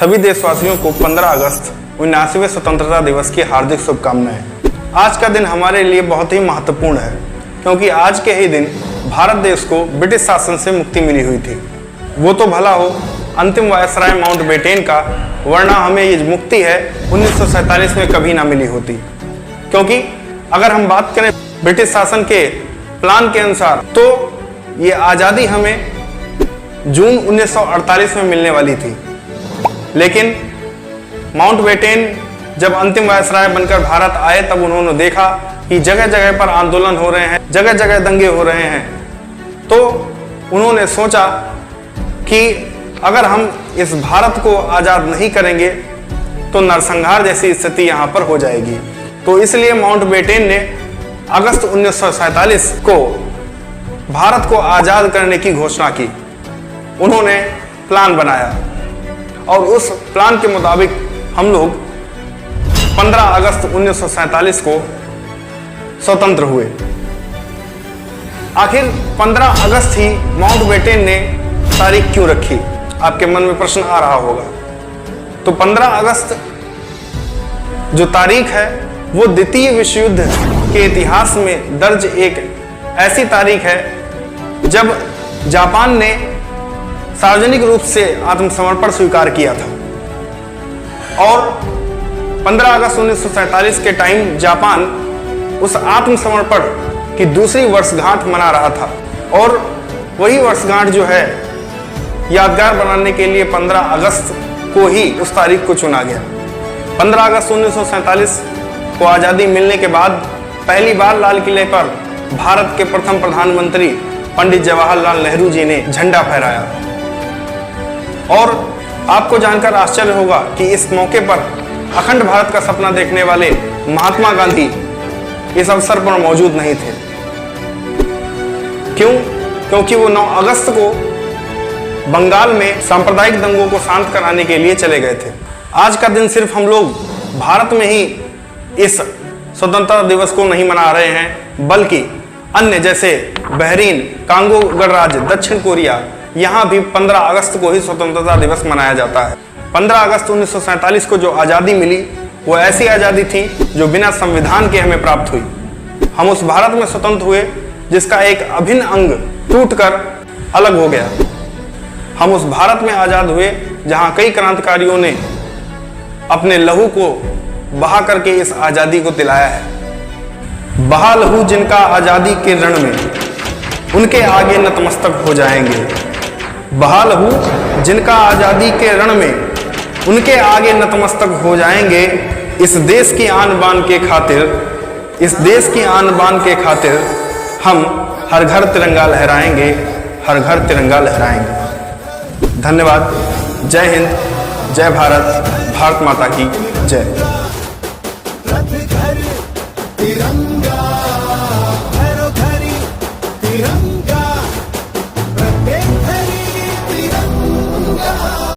सभी देशवासियों को 15 अगस्त 79वें स्वतंत्रता दिवस की हार्दिक शुभकामनाएं। आज का दिन हमारे लिए बहुत ही महत्वपूर्ण है क्योंकि आज के ही दिन भारत देश को ब्रिटिश शासन से मुक्ति मिली हुई थी। वो तो भला हो, अंतिम वायसराय माउंटबेटन का, वरना हमें ये मुक्ति है 1947 में कभी ना मिली होती। क्योंकि अगर हम बात करें ब्रिटिश शासन के प्लान के अनुसार तो ये आज़ादी हमें जून 1948 में मिलने वाली थी, लेकिन माउंटबेटन जब अंतिम वायसराय बनकर भारत आए तब उन्होंने देखा कि जगह जगह पर आंदोलन हो रहे हैं, जगह जगह दंगे हो रहे हैं, तो उन्होंने सोचा कि अगर हम इस भारत को आज़ाद नहीं करेंगे तो नरसंहार जैसी स्थिति यहाँ पर हो जाएगी। तो इसलिए माउंटबेटन ने अगस्त 1947 को भारत को आज़ाद करने की घोषणा की। उन्होंने प्लान बनाया और उस प्लान के मुताबिक हम लोग 15 अगस्त 1947 को स्वतंत्र हुए। आखिर 15 अगस्त ही माउंटबेटन ने तारीख क्यों रखी, आपके मन में प्रश्न आ रहा होगा। तो 15 अगस्त जो तारीख है वो द्वितीय विश्व युद्ध के इतिहास में दर्ज एक ऐसी तारीख है जब जापान ने सार्वजनिक रूप से आत्मसमर्पण स्वीकार किया था। और 15 अगस्त 1947 के टाइम जापान उस आत्मसमर्पण की दूसरी वर्षगांठ मना रहा था और वही वर्षगांठ जो है यादगार बनाने के लिए 15 अगस्त को ही उस तारीख को चुना गया। 15 अगस्त 1947 को आज़ादी मिलने के बाद पहली बार लाल किले पर भारत के प्रथम प्रधानमंत्री पंडित जवाहरलाल नेहरू जी ने झंडा फहराया। और आपको जानकर आश्चर्य होगा कि इस मौके पर अखंड भारत का सपना देखने वाले महात्मा गांधी इस अवसर पर मौजूद नहीं थे। क्यों? क्योंकि वो 9 अगस्त को बंगाल में सांप्रदायिक दंगों को शांत कराने के लिए चले गए थे। आज का दिन सिर्फ हम लोग भारत में ही इस स्वतंत्रता दिवस को नहीं मना रहे हैं, बल्कि अन्य जैसे बहरीन, कांगो गणराज्य, दक्षिण कोरिया, यहाँ भी 15 अगस्त को ही स्वतंत्रता दिवस मनाया जाता है। 15 अगस्त 1947 को जो आज़ादी मिली वो ऐसी आज़ादी थी जो बिना संविधान के हमें प्राप्त हुई। हम उस भारत में स्वतंत्र हुए जिसका एक अभिन्न अंग टूटकर अलग हो गया। हम उस भारत में आज़ाद हुए जहाँ कई क्रांतिकारियों ने अपने लहू को बहा करके इस आज़ादी को दिलाया है। बहा लहू जिनका आज़ादी के रण में, उनके आगे नतमस्तक हो जाएंगे। बहा लहू जिनका आज़ादी के रण में, उनके आगे नतमस्तक हो जाएंगे। इस देश की आन बान के खातिर, इस देश की आन बान के खातिर हम हर घर तिरंगा लहराएंगे, हर घर तिरंगा लहराएंगे। धन्यवाद। जय हिंद, जय भारत, भारत माता की जय। तिरंगा